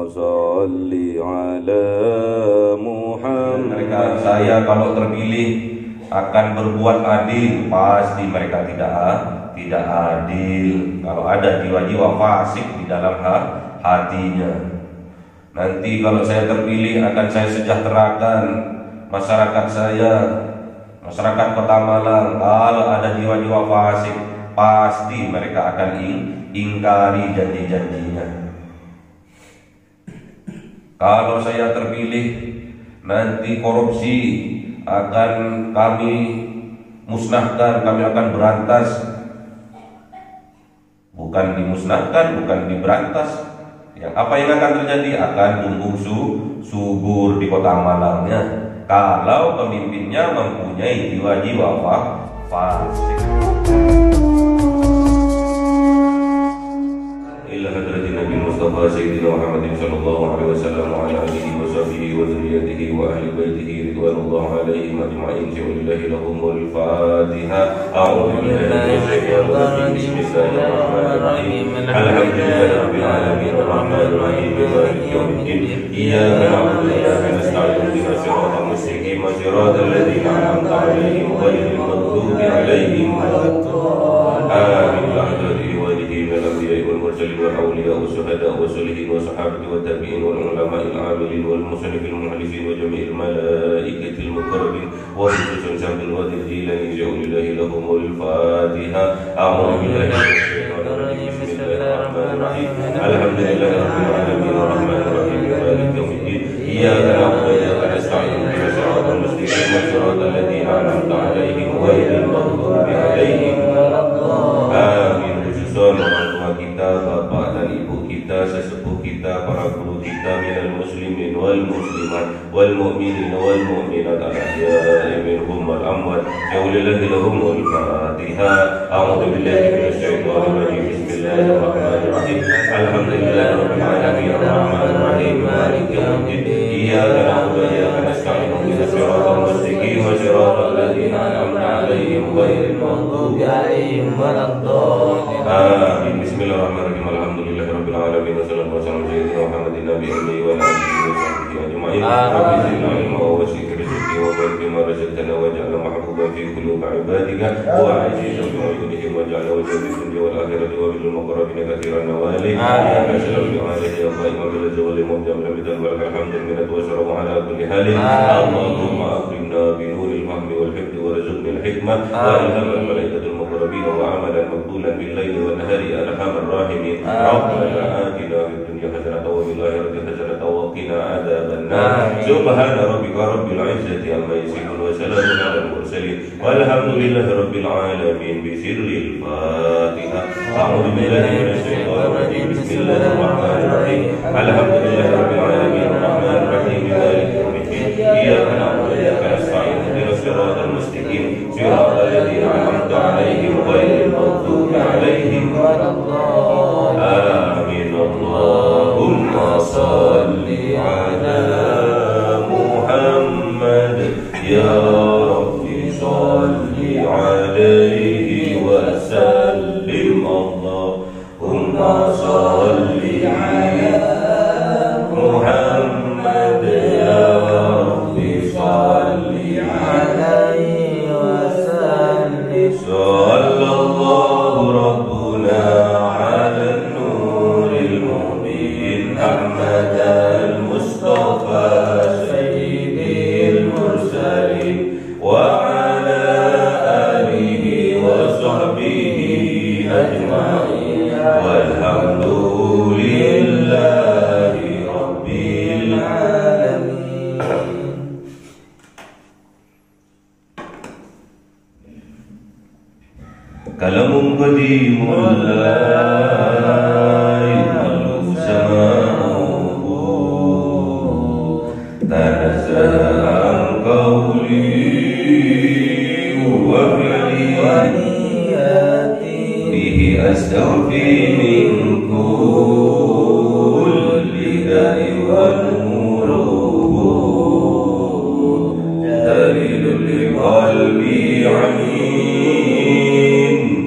salli ala Muhammad. Mereka saya kalau terpilih akan berbuat adil, pasti mereka tidak adil. Kalau ada jiwa-jiwa fasik di dalam hatinya. Nanti kalau saya terpilih akan saya sejahterakan masyarakat saya, masyarakat Kota Malang. Kalau ada jiwa-jiwa fasik, pasti mereka akan ingkari janji-janjinya. Kalau saya terpilih, nanti korupsi akan kami musnahkan, kami akan berantas. Bukan dimusnahkan, bukan diberantas. Apa yang akan terjadi? Akan tumbuh subur di Kota Malangnya kalau pemimpinnya mempunyai jiwa-jiwa fasik. Ila hadratin Nabi Mustafa Sayyidina Muhammadin sallallahu alaihi wasallam wa ala alihi wa sahbihi wa dzurriyyatihi wa ahli baitihi ridwanullah alaihim ajma'in. Billahi lahumul Fatiha. A'udzu billahi minasyaitonir rajim. Bismillahirrahmanirrahim. Alhamdulillahi rabbil alamin arrahmanir rahim maliki yaumiddin. Iyyaka na'budu wa iyyaka nasta'in. Ihdinas siratal mustaqim siratal ladzina an'amta 'alaihim ghairil maghdubi 'alaihim waladdallin. Amin. الأنبياء والمرسلين والأولياء والشهداء والصالحين والصحابة والتابعين والعلماء العاملين والمصنف المؤلفين وجميع الملائكة المقربين وخصوصا شهد الوادي الجيلاني جعل الله لهم الفاتحة. أعوذ بالله من الشيطان الرجيم. بسم الله الرحمن الرحيم. الحمد لله رب العالمين الرحمن الرحيم مالك يوم الدين. إياك نعبد وإياك نستعين اهدنا الصراط المستقيم صراط الذين أنعمت عليهم غير المغضوب عليهم ولا الضالين. آمين. Orang tua kita, bapak dan ibu kita, sesepuh kita, para guru kita, minal muslimin wal muslimat wal mu'minin wal mu'minat al-ahya'i minhum wal amwat. Yaulillahi lahumul Fatiha. A'udzu billahi minasy syaithanir rajim. Bismillahirrahmanirrahim. Alhamdulillahi rabbil alamin arrahmanir rahim maliki yaumiddin. Iyyaka na'budu wa iyyaka nasta'in. Ihdinas siratal mustaqim siratal ladzina an'amta 'alaihim ghairil maghdubi 'alaihim waladdallin. Amin. Bismillahirrahmanirrahim. Alhamdulillahi rabbil alamin wassalatu wassalamu ala sayyidina Muhammadin nabiyyi wa ala alihi wa sahbihi ajma'in. Rabbi zidna ilma wa wasi' rizqi wa barik bima razaqtana waj'alna mahbuban fi qulubi 'ibadika wa 'azizan bi 'uyunihim waj'alna wajhan fi dunya wal akhirati wa bil muqarrabin katsiran nawali. Ya sallallahu alaihi wa sallam bil zawali mujammal bidan wa alhamdu minat wa syarafu ala kulli halin. Allahumma akrimna bi nuril fahmi wal hifdhi warzuqna al hikmah wa ilhamul malaikatil muqarrabin wa amalan maqbulan bil laili wan nahari arhamar rahimin. Rabbana atina fid dunya hasanatan wa fil akhirati hasanatan wa qina adzaban nar. Subhana rabbika rabbil izzati amma yasifun wa salamun alal mursalin walhamdulillahi rabbil alamin. Bi sirril Fatiha. A'udzu billahi minasy syaithanir rajim. Bismillahirrahmanirrahim. Alhamdulillahi rabbil alamin arrahmanir rahim maliki yaumiddin. Iyyaka na'budu wa iyyaka nasta'in. Ihdinas siratal mustaqim siratal ladzina an'amta 'alaihim ghairil maghdubi 'alaihim waladdallin. Amin. Allahumma shalli 'ala Muhammad ya Rabbi shalli 'alaihi wa sallim. Allahumma shalli 'ala Muhammad ya Rabbi shalli 'alaihi wa sallim. Sallallahu rabbuna 'ala nuril mubin Ahmad al-Mustafa sayyidil mursalin wa 'ala alihi wa sahbihi ajma'in walhamdulillahi rabbil alamin. Kalamun qadimul lail malu sama'uhu tanazza'a qawli wa fi'li bihi astaghfi min kulli da'i wal muruhu dalilul liqalbi 'amin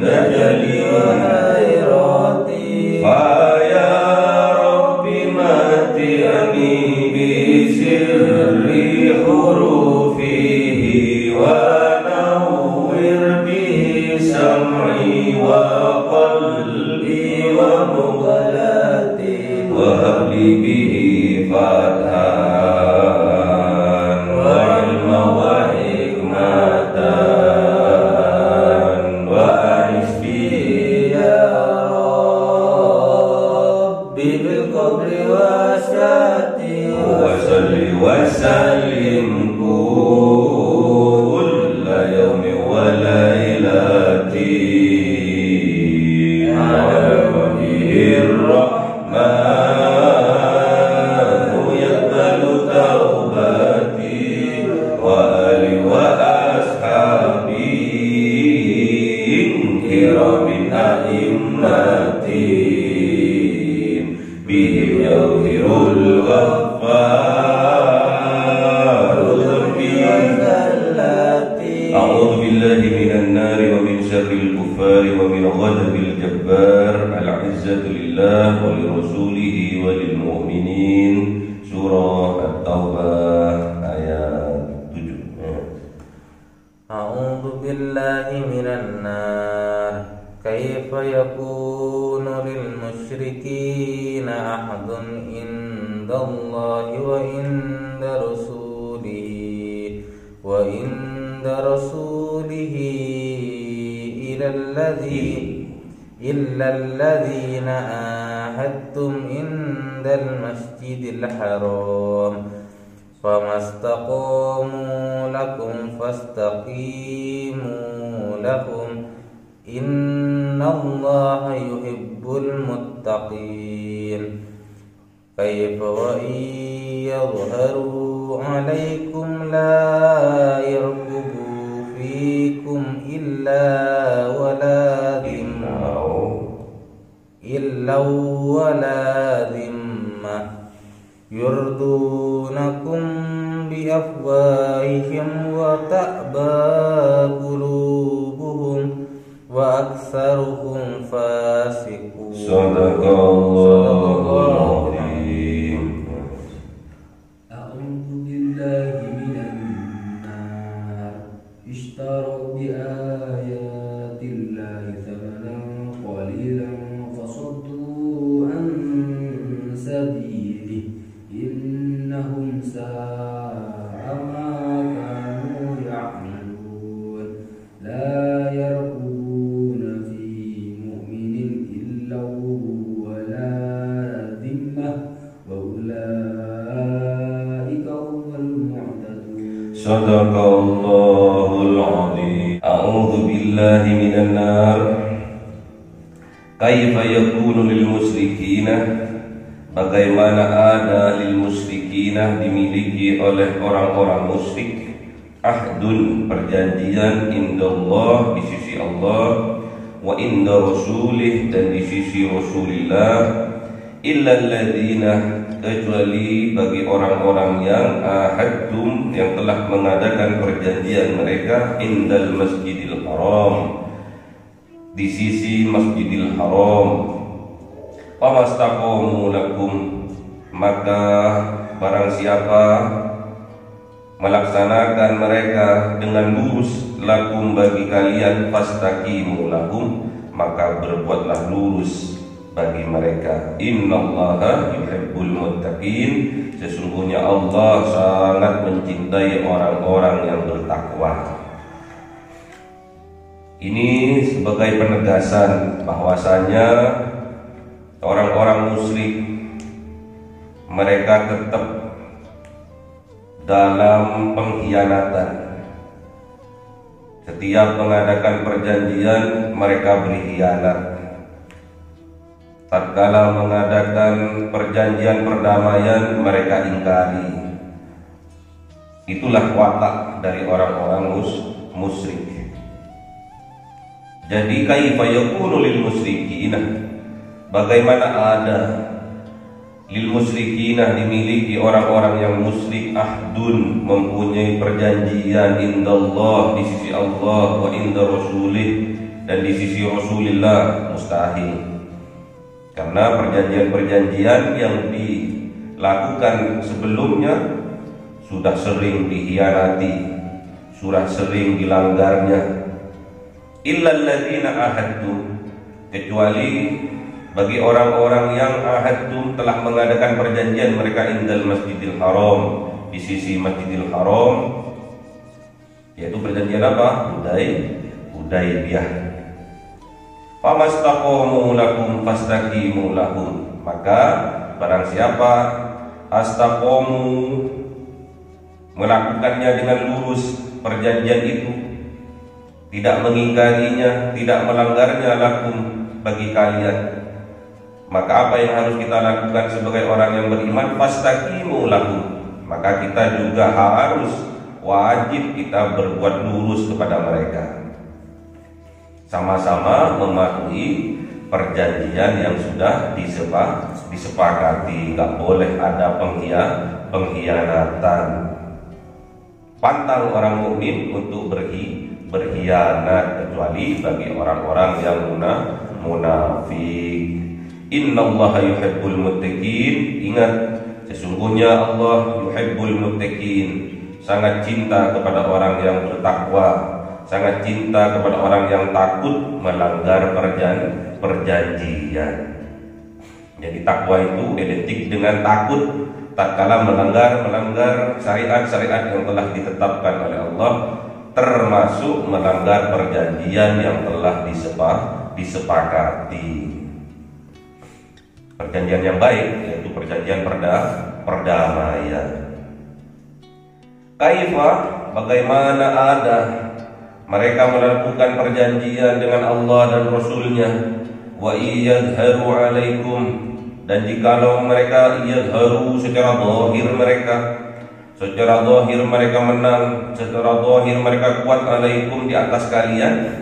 dajali wa hayrati fa ya rabbi mati mati'ni bisirri hurufihi wa nawwir bi sam'i wa qalbi wa mughalati wa habli bihi fathan wa ilma wa hikmatan wa anisbi ya Rabbi bil qabri wa syati wa salli wa sallim kulla yawmi wa lailati ala wajhir rahmanu yaqbalu taubati wa ali wa ashabi kiramin a'immatin bihim yaghfirul ghaffar dhanbi zallati a'udzu billahi minan nari wa min syarril kuffari wa min ghadabil jabbar al-izzatu lillah wa li rasulihi wa lil mu'minin. Surah At-Taubah ayat 7. A'udzu billahi minan nar. Kaifa yakunu lil musyrikina ahadun indallahi wa inda rasulihi illa alladhina ahadtum indal masjidil haram famastaqamu lakum fastaqimu lahum innallaha yuhibbul muttaqin. Kaifa wa yadhharu 'alaikum la yarqubu fikum illa wala dhimma yurdunakum bi afwahihim wa ta'ba qulubuhum wa aktsaruhum fasiqun. Sadaqallahul azim. A'udzu billahi minan nar. Ishtaru bi ayatillahi thamanan qalilan fasaddu an sabilihi innahum sa'a ma kanu ya'malun. La yarqubuna fi mu'minin illa wala dhimmah wa ulaika humul mu'tadun. Sadaqallahul azim. A'udzu billahi minan nar. Kaifa yakunu lil musyrikina, bagaimana ada lil musyrikina dimiliki oleh orang-orang musyrik ahdun perjanjian indallah di sisi Allah wa inda rasulih dan di sisi Rasulillah illa alladzina kecuali bagi orang-orang yang ahadtum yang telah mengadakan perjanjian mereka indal masjidil haram di sisi Masjidil Haram. Pamastaqamu lakum, maka barang siapa melaksanakan mereka dengan lurus lakum bagi kalian, fastaqimu lakum, maka berbuatlah lurus bagi mereka. Innallaha yuhibbul muttaqin, sesungguhnya Allah sangat mencintai orang-orang yang bertakwa. Ini sebagai penegasan bahwasanya orang-orang musyrik mereka tetap dalam pengkhianatan. Setiap mengadakan perjanjian mereka berkhianat. Tatkala mengadakan perjanjian perdamaian mereka ingkari. Itulah watak dari orang-orang musyrik. Jadi kaifa yakunu lil musyrikina, bagaimana ada lil musyrikina dimiliki orang-orang yang musyrik ahdun mempunyai perjanjian indallah di sisi Allah wa inda rasulih dan di sisi Rasulillah, mustahil. Karena perjanjian-perjanjian yang lakukan sebelumnya sudah sering dikhianati, sudah sering dilanggarnya. Illal ladzina ahadtum, kecuali bagi orang-orang yang ahadtum telah mengadakan perjanjian mereka indal Masjidil Haram, di sisi Masjidil Haram, yaitu perjanjian apa? Hudaybiyah. Famastaqamu lakum fastaqimu lahum, maka barang siapa astaqamu melakukannya dengan lurus perjanjian itu, tidak mengingkarinya, tidak melanggarnya, lakum bagi kalian, maka apa yang harus kita lakukan sebagai orang yang beriman? Fastaqimu lahum, maka kita juga harus wajib kita berbuat lurus kepada mereka, sama-sama mematuhi perjanjian yang sudah disepakati. Gak boleh ada pengkhianatan. Pantang orang mukmin untuk berkhianat, kecuali bagi orang-orang yang munafik. Innallaha yuhibbul muttaqin. Ingat, sesungguhnya Allah yuhibbul muttaqin, sangat cinta kepada orang yang bertakwa, sangat cinta kepada orang yang takut melanggar perjanjian. Jadi takwa itu identik dengan takut tatkala melanggar syariat-syariat yang telah ditetapkan oleh Allah, termasuk melanggar perjanjian yang telah disepakati. Perjanjian yang baik yaitu perjanjian perdamaian. Kaifa, bagaimana ada mereka melakukan perjanjian dengan Allah dan Rasulnya, wa iyadharu alaikum, dan jikalau mereka yadharu secara zahir mereka menang, secara zahir mereka kuat, alaikum di atas kalian,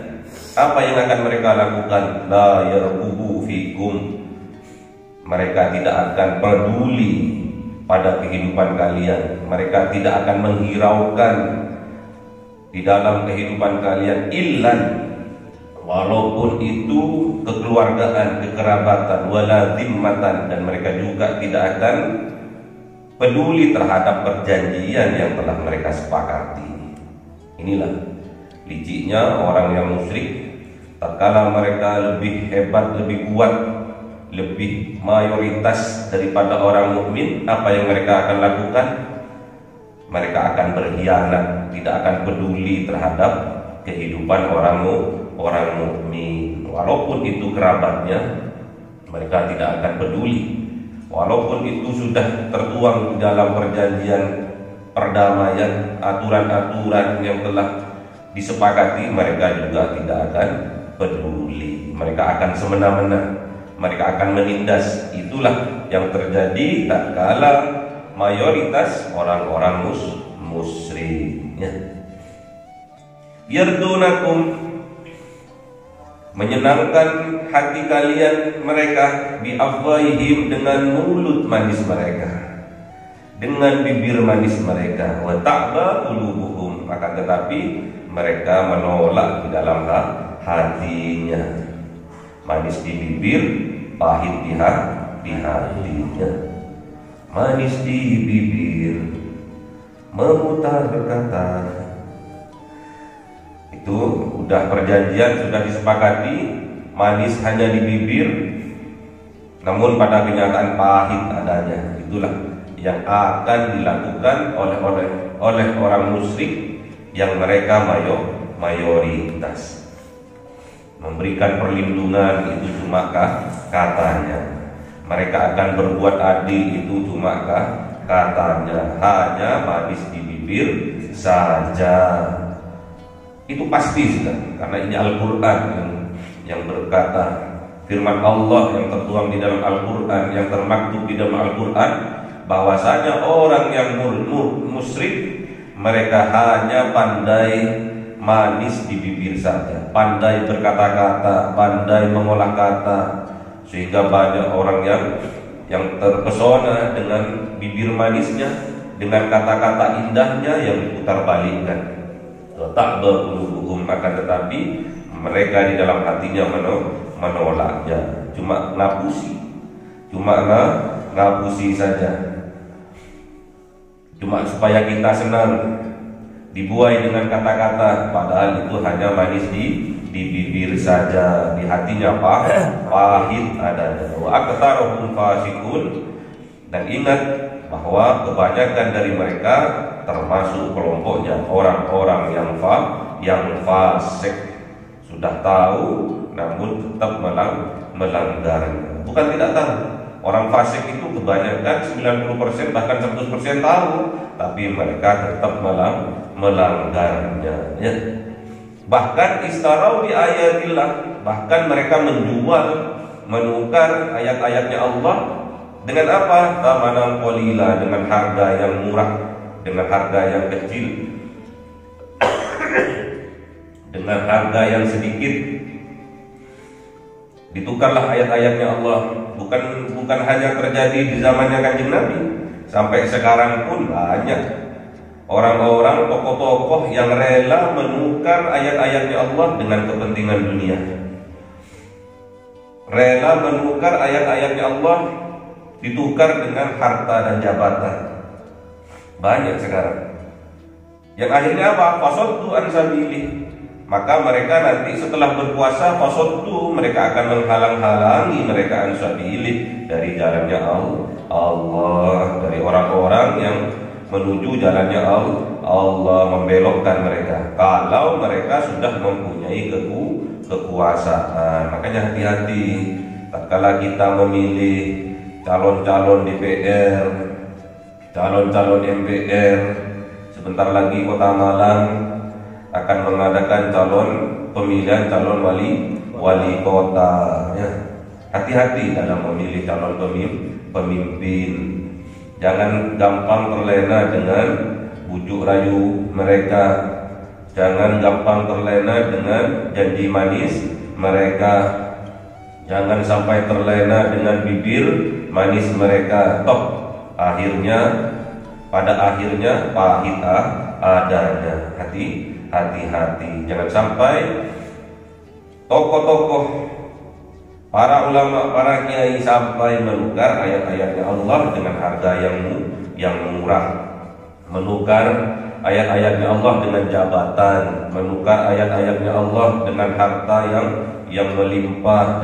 apa yang akan mereka lakukan? La yarqubu fikum, mereka tidak akan peduli pada kehidupan kalian, mereka tidak akan menghiraukan di dalam kehidupan kalian, illan, walaupun itu kekeluargaan, kekerabatan, wala zimmatan, dan mereka juga tidak akan peduli terhadap perjanjian yang telah mereka sepakati. Inilah liciknya orang yang musyrik. Tatkala mereka lebih hebat, lebih kuat, lebih mayoritas daripada orang mukmin, apa yang mereka akan lakukan? Mereka akan berkhianat, tidak akan peduli terhadap kehidupan orang mukmin. Walaupun itu kerabatnya, mereka tidak akan peduli. Walaupun itu sudah tertuang di dalam perjanjian perdamaian, aturan-aturan yang telah disepakati, mereka juga tidak akan peduli. Mereka akan semena-mena, mereka akan menindas. Itulah yang terjadi tatkala mayoritas orang-orang musyriknya. Yardunakum, menyenangkan hati kalian mereka, bi afwahihim, dengan mulut manis mereka, dengan bibir manis mereka, wa ta'ba qulubuhum, maka tetapi mereka menolak di dalam hatinya. Manis di bibir, pahit di hatinya. Manis di bibir, memutar kata. Itu udah perjanjian, sudah disepakati, manis hanya di bibir, namun pada kenyataan pahit adanya. Itulah yang akan dilakukan oleh orang musyrik yang mereka mayoritas. Memberikan perlindungan itu cuma katanya. Mereka akan berbuat adil itu cuma katanya. Hanya manis di bibir saja. Itu pasti sudah, karena ini Al-Quran yang berkata, firman Allah yang tertuang di dalam Al-Quran, yang termaktub di dalam Al-Quran, bahwasanya orang yang musyrik, mereka hanya pandai manis di bibir saja, pandai berkata-kata, pandai mengolah kata, sehingga banyak orang yang terpesona dengan bibir manisnya, dengan kata-kata indahnya yang diputar balikkan. Tak berqulubuhum, akan tetapi mereka di dalam hatinya menolaknya, cuma ngapusi saja. cuma supaya kita senang, dibuai dengan kata-kata, padahal itu hanya manis di bibir saja, di hatinya pahit adanya. Wa aktsaruhum fasiqun, dan ingat bahwa kebanyakan dari mereka termasuk kelompoknya orang-orang yang fasik, sudah tahu namun tetap melanggarnya. Bukan tidak tahu, orang fasik itu kebanyakan 90% bahkan 100% tahu, tapi mereka tetap melanggarnya, ya. Bahkan istarau bi ayatillah, bahkan mereka menukar ayat-ayatnya Allah dengan apa? Thamanan qalila, dengan harga yang murah, dengan harga yang kecil, dengan harga yang sedikit. Ditukarlah ayat-ayatnya Allah. Bukan hanya terjadi di zamannya Kanjeng Nabi, sampai sekarang pun banyak orang-orang, tokoh-tokoh yang rela menukar ayat-ayatnya Allah dengan kepentingan dunia, rela menukar ayat-ayatnya Allah ditukar dengan harta dan jabatan. Banyak sekarang. Yang akhirnya apa? Fasoddu an sabilih. Maka mereka nanti setelah berpuasa, fasoddu, mereka akan menghalang-halangi mereka an sabilih, dari jalannya Allah, dari orang-orang yang menuju jalannya Allah, membelokkan mereka kalau mereka sudah mempunyai kekuasaan. Makanya hati-hati tatkala kita memilih calon-calon DPR, calon-calon MPR. Sebentar lagi Kota Malang akan mengadakan pemilihan calon wali kota, ya. Hati-hati dalam memilih calon pemimpin. Jangan gampang terlena dengan bujuk rayu mereka. Jangan gampang terlena dengan janji manis mereka. Jangan sampai terlena dengan bibir manis mereka. Pada akhirnya pahit adanya. Hati-hati. Jangan sampai tokoh-tokoh, para ulama, para kiai sampai menukar ayat-ayatnya Allah dengan harga yang murah, menukar ayat-ayatnya Allah dengan jabatan, menukar ayat-ayatnya Allah dengan harta yang melimpah.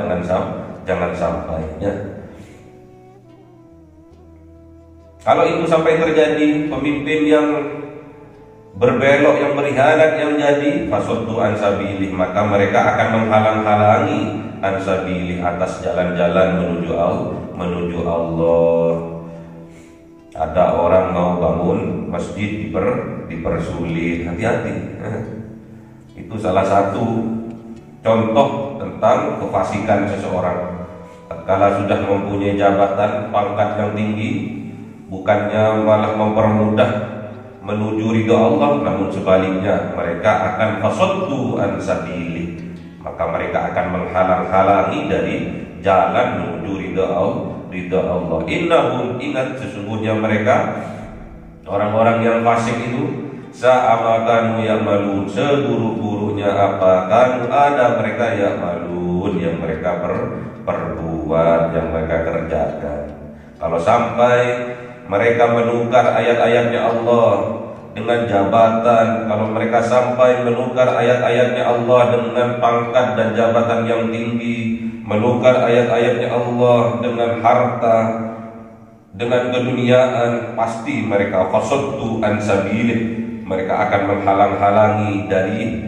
Jangan sampai, ya. Kalau itu sampai terjadi, pemimpin yang berbelok, yang berkhianat yang jadi, fasoddu an sabilih, maka mereka akan menghalang-halangi ansabilih, atas jalan-jalan menuju Allah. Ada orang mau bangun masjid dipersulit. Hati-hati. Itu salah satu contoh tentang kefasikan seseorang. Tatkala sudah mempunyai jabatan, pangkat yang tinggi, bukannya malah mempermudah menuju ridha Allah, namun sebaliknya mereka akan fasoddu an sabilih, maka mereka akan menghalang-halangi dari jalan menuju ridha Allah. Innahum, ingat, sesungguhnya mereka orang-orang yang fasik itu sa'amakanu ya'malun, seburuk-buruknya apa kanu ada mereka ya'malun, yang mereka perbuat, yang mereka kerjakan. Kalau sampai mereka menukar ayat-ayatnya Allah dengan jabatan, kalau mereka sampai menukar ayat-ayatnya Allah dengan pangkat dan jabatan yang tinggi, menukar ayat-ayatnya Allah dengan harta, dengan keduniaan, pasti mereka fasoddu an sabilih, mereka akan menghalang-halangi dari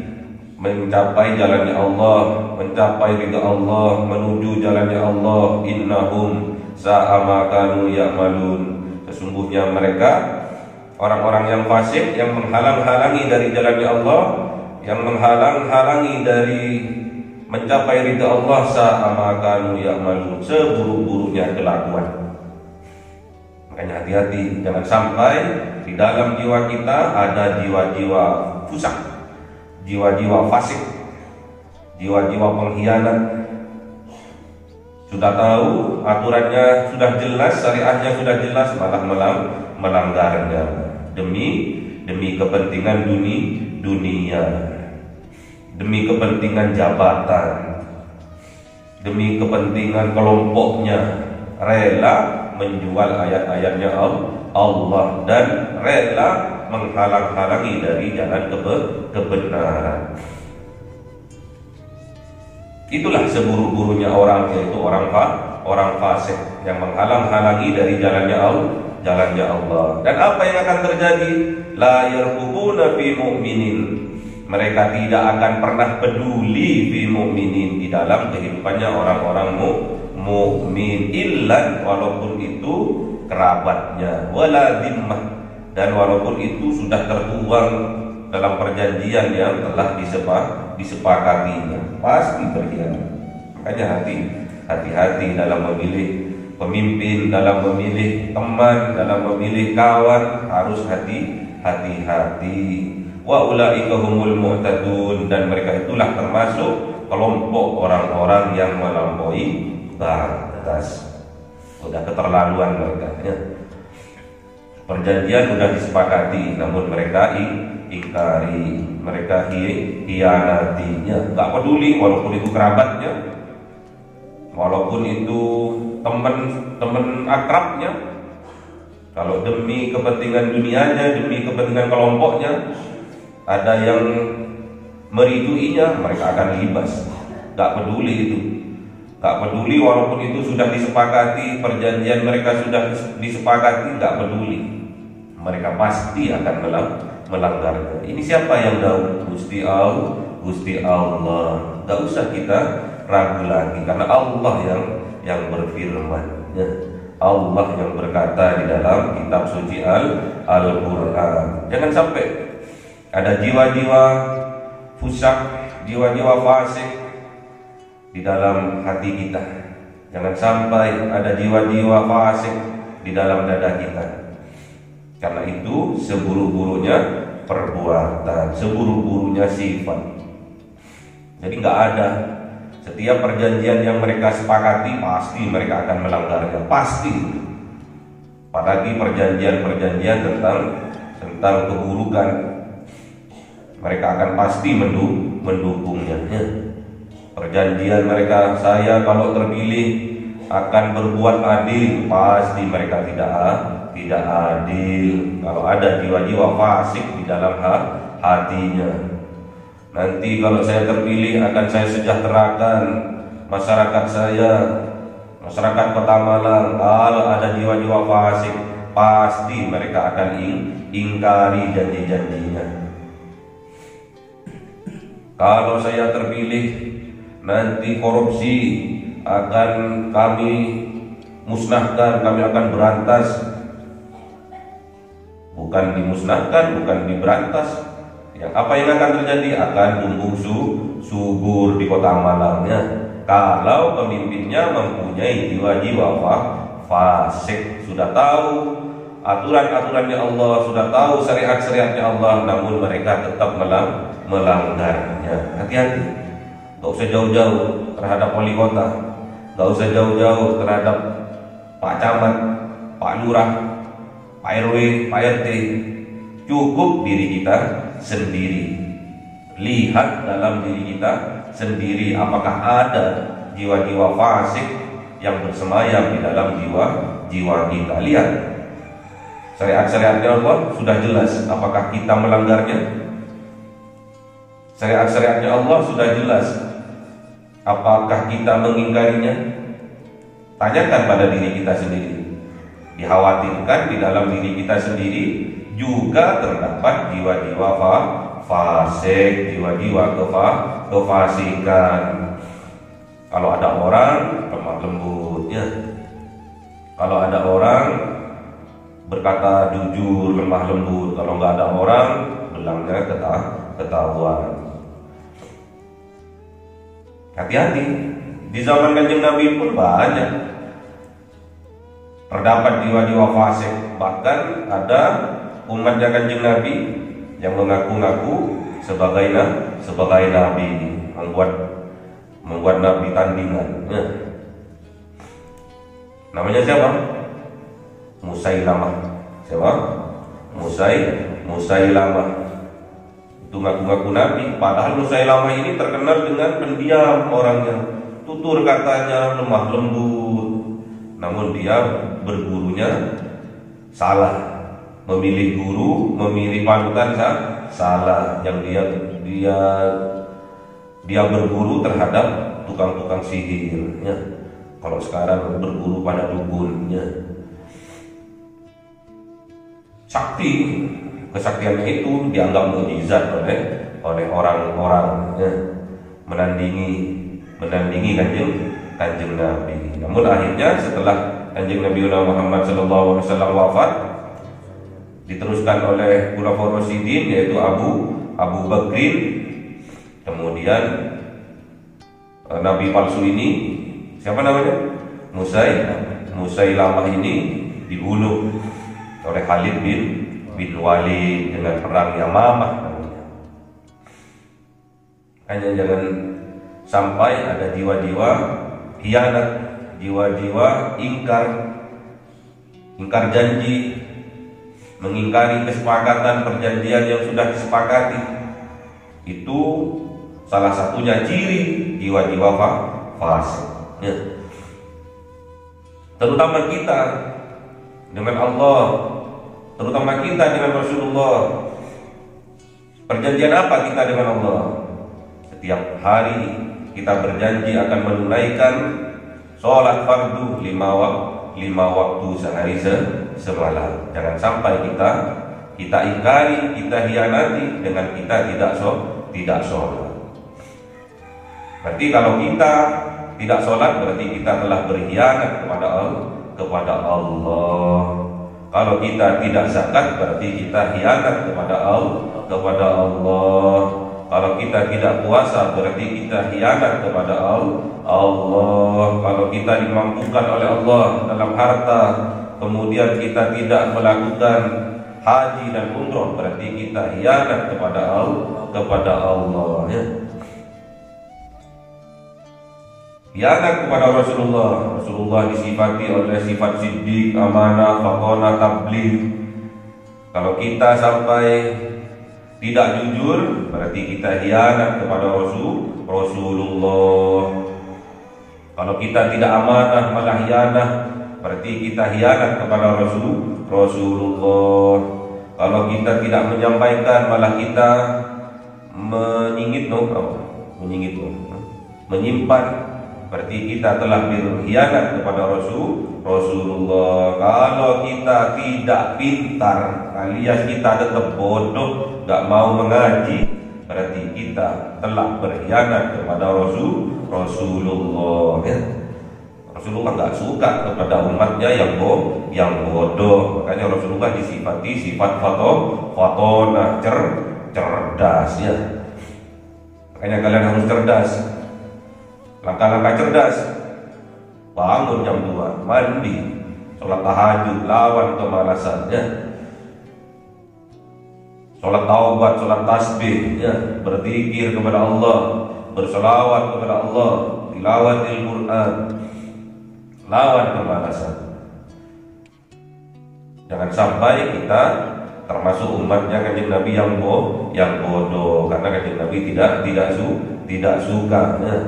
mencapai jalannya Allah, mencapai ridha Allah, menuju jalannya Allah. Innahum sa'a ma kanu ya'malun, sesungguhnya mereka orang-orang yang fasik, yang menghalang-halangi dari jalannya Allah, yang menghalang-halangi dari mencapai ridha Allah, sa'a ma kanu ya'malun, seburuk-buruknya kelakuan. Makanya hati-hati, jangan sampai di dalam jiwa kita ada jiwa-jiwa fusak, jiwa-jiwa fasik, jiwa-jiwa pengkhianat. Sudah tahu aturannya, sudah jelas, syariatnya sudah jelas, malah melanggarnya demi kepentingan dunia, demi kepentingan jabatan, demi kepentingan kelompoknya, rela menjual ayat-ayatnya Allah dan rela menghalang-halangi dari jalan kebenaran. Itulah seburuk-buruknya orang, yaitu orang fasik yang menghalang-halangi dari jalannya Allah. Dan apa yang akan terjadi? La yarqubuna fi mu'minin. Mereka tidak akan pernah peduli fi mu'minin, di dalam kehidupannya orang-orang mukmin, illa walaupun itu kerabatnya, wala dhimmah, dan walaupun itu sudah tertuang dalam perjanjian yang telah disepakatinya, pasti berkhianat. Makanya hati-hati dalam memilih pemimpin, dalam memilih teman, dalam memilih kawan, harus hati-hati. Wa ulaika humul mu'tadun, dan mereka itulah termasuk kelompok orang-orang yang melampaui batas. Sudah keterlaluan mereka ya. Perjanjian sudah disepakati, namun mereka ingkari, mereka hianatinya. Gak peduli walaupun itu kerabatnya, walaupun itu teman akrabnya. Kalau demi kepentingan dunianya, demi kepentingan kelompoknya, ada yang meriduinya, mereka akan libas. Gak peduli itu. Gak peduli walaupun itu sudah disepakati, perjanjian mereka sudah disepakati, gak peduli. Mereka pasti akan melanggarnya. Ini siapa yang tahu? Gusti Allah. Gak usah kita ragu lagi, karena Allah yang berfirman ya. Allah yang berkata di dalam kitab suci Al-Quran. Jangan sampai ada jiwa-jiwa fusak, jiwa-jiwa fasik di dalam hati kita. Jangan sampai ada jiwa-jiwa fasik di dalam dada kita. Karena itu seburuk-buruknya perbuatan, seburuk-buruknya sifat. Jadi nggak ada, setiap perjanjian yang mereka sepakati pasti mereka akan melanggarnya, pasti. Apalagi perjanjian-perjanjian tentang keburukan, mereka akan pasti mendukungnya. Perjanjian mereka, saya kalau terpilih akan berbuat adil, pasti mereka tidak adil. Kalau ada jiwa-jiwa fasik di dalam hatinya, nanti kalau saya terpilih akan saya sejahterakan masyarakat saya, masyarakat Kota Malang. Kalau ada jiwa-jiwa fasik, pasti mereka akan ingkari janji-janjinya. Kalau saya terpilih, nanti korupsi akan kami musnahkan, kami akan berantas. Bukan dimusnahkan, bukan diberantas. Yang apa yang akan terjadi? Akan tumbuh subur di Kota Malangnya. Kalau pemimpinnya mempunyai jiwa-jiwa fasik, sudah tahu aturan-aturannya Allah, sudah tahu syariat-syariatnya Allah, namun mereka tetap melanggarnya. Hati-hati. Gak usah jauh-jauh terhadap wali kota, gak usah jauh-jauh terhadap Pak Camat, Pak Lurah, Pak RW, Pak RT. Cukup diri kita sendiri. Lihat dalam diri kita sendiri, apakah ada jiwa-jiwa fasik yang bersemayam di dalam jiwa kita. Lihat, syariat-syariatnya Allah sudah jelas, apakah kita melanggarnya? Syariat-syariatnya Allah sudah jelas, apakah kita mengingkarinya? Tanyakan pada diri kita sendiri. Dikhawatirkan di dalam diri kita sendiri juga terdapat jiwa-jiwa fasik, jiwa-jiwa kefasikan. Kalau ada orang lemah lembut ya, kalau ada orang berkata jujur lemah lembut, kalau nggak ada orang belangnya ketahuan. Hati-hati. Di zaman Kanjeng Nabi pun banyak terdapat jiwa-jiwa fasik. Bahkan ada umatnya Kanjeng Nabi yang mengaku-ngaku sebagai nabi, membuat nabi tandingan. Namanya siapa? Musailamah. Siapa? Musailamah. Itu ngaku-ngaku nabi, padahal Musailamah ini terkenal dengan pendiam orangnya, tutur katanya lemah lembut, namun dia bergurunya salah, memilih guru, memilih panutan salah, yang dia berguru terhadap tukang-tukang sihir, ya. Kalau sekarang berguru pada dukunnya, sakti, kesaktiannya itu dianggap mukjizat oleh orang-orang, ya. menandingi kanjeng Nabi. Namun akhirnya setelah kanjeng Nabi Muhammad SAW wafat, diteruskan oleh Khulafaur Rasyidin, yaitu Abu Bakrin. Kemudian Nabi palsu ini, siapa namanya? Musailamah ini dibunuh oleh Khalid bin Walid dengan perang Yamamah namanya. Hanya jangan sampai ada jiwa-jiwa khianat, jiwa-jiwa ingkar janji, mengingkari kesepakatan perjanjian yang sudah disepakati. Itu salah satunya ciri jiwa-jiwa fasik, ya. Terutama kita dengan Allah, terutama kita dengan Rasulullah. Perjanjian apa kita dengan Allah? Setiap hari kita berjanji akan menunaikan sholat fardu 5 waktu sehari semalam. Jangan sampai kita ingkari, kita hianati dengan kita tidak sholat. Berarti kalau kita tidak sholat, berarti kita telah berkhianat kepada Allah. Kalau kita tidak zakat, berarti kita khianat kepada Allah. Kalau kita tidak puasa, berarti kita khianat kepada Allah. Kalau kita dimampukan oleh Allah dalam harta, kemudian kita tidak melakukan haji dan umroh, berarti kita khianat kepada Allah, ya. Khianat kepada Rasulullah disifati oleh sifat siddiq, amanah, fatonah, tabligh. Kalau kita sampai tidak jujur, berarti kita khianat kepada Rasulullah. Kalau kita tidak amanah malah khianat, berarti kita khianat kepada Rasulullah. Kalau kita tidak menyampaikan malah kita menyimpan, berarti kita telah berkhianat kepada Rasulullah. Kalau kita tidak pintar, alias kita tetap bodoh, gak mau mengaji, berarti kita telah berkhianat kepada Rasulullah, ya. Rasulullah gak suka kepada umatnya yang bodoh. Makanya Rasulullah disifati sifat fatonah, cerdas, ya. Makanya kalian harus cerdas. Langkah-langkah cerdas: bangun jam 2, mandi, sholat tahajud, lawan kemalasannya, sholat taubat, sholat tasbih, ya, berzikir kepada Allah, berselawat kepada Allah, tilawatil Quran, lawan kemalasan. Jangan sampai kita termasuk umatnya kanjeng Nabi yang bodoh, karena kanjeng Nabi tidak suka, ya.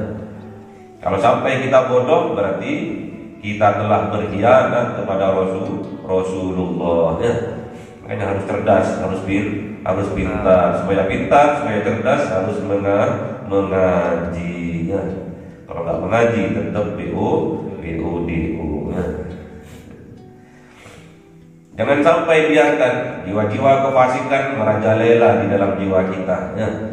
Kalau sampai kita bodoh, berarti kita telah berkhianat kepada Rasulullah, ya. Makanya harus cerdas, harus pintar. Supaya pintar, supaya cerdas, harus mengaji, ya. Kalau nggak mengaji, tetap BODU, ya. Jangan sampai biarkan jiwa-jiwa kefasikan merajalela di dalam jiwa kita, ya.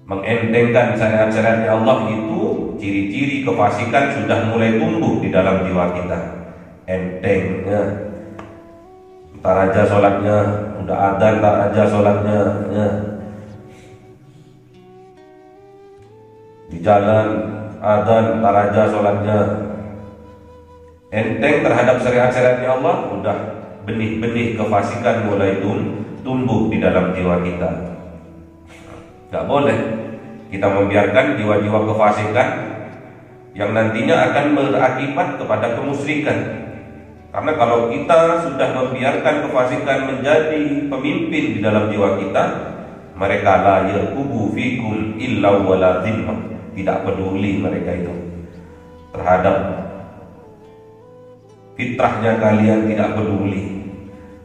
Mengentengkan syariat-syariatnya Allah itu ciri-ciri kefasikan sudah mulai tumbuh di dalam jiwa kita. Enteng, ya. Ntar aja sholatnya, udah adzan ntar aja sholatnya, ya. Di jalan adzan ntar aja sholatnya. Enteng terhadap syariat-syariatnya Allah, udah benih-benih kefasikan mulai tumbuh di dalam jiwa kita. Gak boleh kita membiarkan jiwa-jiwa kefasikan yang nantinya akan berakibat kepada kemusyrikan. Karena kalau kita sudah membiarkan kefasikan menjadi pemimpin di dalam jiwa kita, mereka la yarqubu fikum illa wala dhimmah. Tidak peduli mereka itu terhadap fitrahnya kalian tidak peduli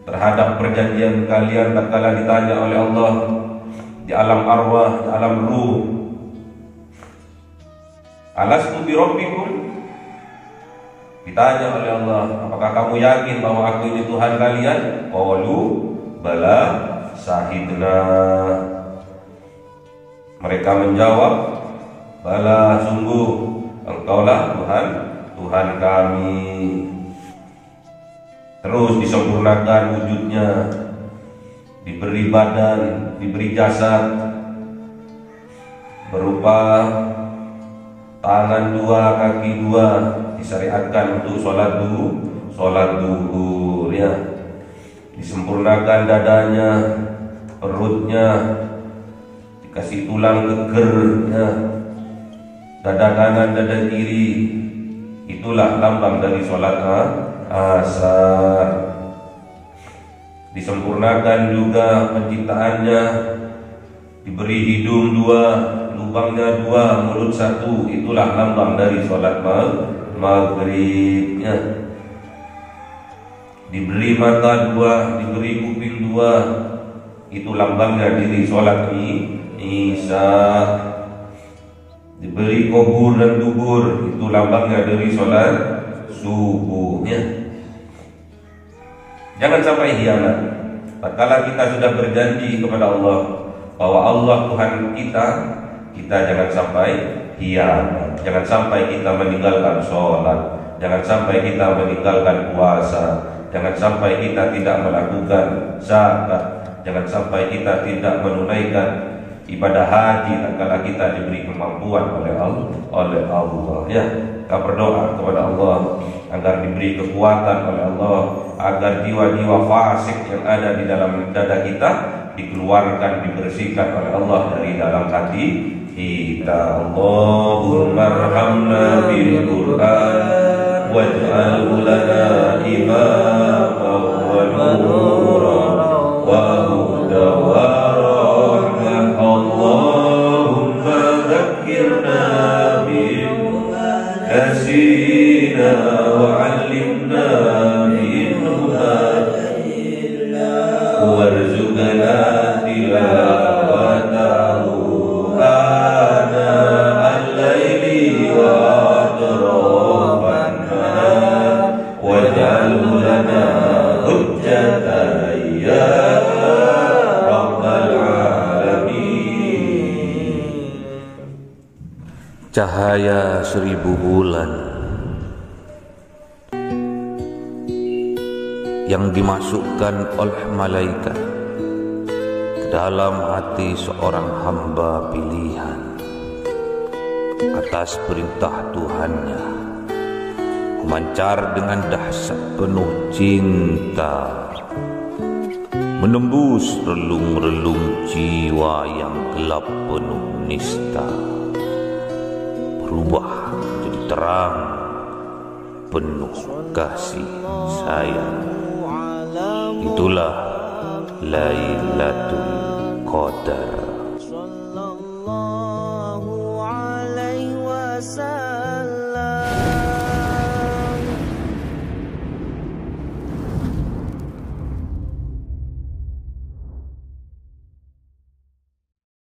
terhadap perjanjian kalian tatkala ditanya oleh Allah di alam arwah, di alam ruh, alastu bi rabbikum, ditanya oleh Allah, apakah kamu yakin bahwa aku ini Tuhan kalian? Qalu bala syahidna. Mereka menjawab, bala, sungguh engkaulah Tuhan kami. Terus disempurnakan wujudnya, diberi badan, diberi jasad berupa tangan dua, kaki dua, disyariatkan untuk sholat duhur ya. Disempurnakan dadanya, perutnya, dikasih tulang gegernya, dada kanan, dada kiri. Itulah lambang dari sholat asar. Disempurnakan juga penciptaannya, diberi hidung dua, lubangnya dua, mulut satu. Itulah lambang dari sholat maghrib ya. Diberi mata dua, diberi kuping dua, itu lambangnya diri sholat isya. Diberi kubur dan dubur, itu lambangnya dari sholat subuhnya. Jangan sampai hianat. Tatkala kita sudah berjanji kepada Allah bahwa Allah Tuhan kita, kita jangan sampai hianat. Jangan sampai kita meninggalkan sholat, jangan sampai kita meninggalkan puasa, jangan sampai kita tidak melakukan zakat, jangan sampai kita tidak menunaikan ibadah haji tatkala kita diberi kemampuan oleh Allah ya. Kita berdoa kepada Allah agar diberi kekuatan oleh Allah, agar jiwa-jiwa fasik yang ada di dalam dada kita dikeluarkan, dibersihkan oleh Allah dari dalam hati kita. Allahumma arhamna bil Qur'an waj'alhu lana imaman wa nuran wa hudan wa rahmah. Allahumma dzakkirna minhu nasina wa 'allimna minhu warzuqna tilawatahu ana al-laili wa atrafan waj'alhu lana hujjatan ya rabbal alamin. Cahaya 1000 bulan yang dimasukkan oleh malaikat ke dalam hati seorang hamba pilihan atas perintah Tuhannya, memancar dengan dahsyat penuh cinta, menembus relung-relung jiwa yang gelap penuh nista, berubah menjadi terang penuh kasih sayang. Itulah Lailatul Qadar.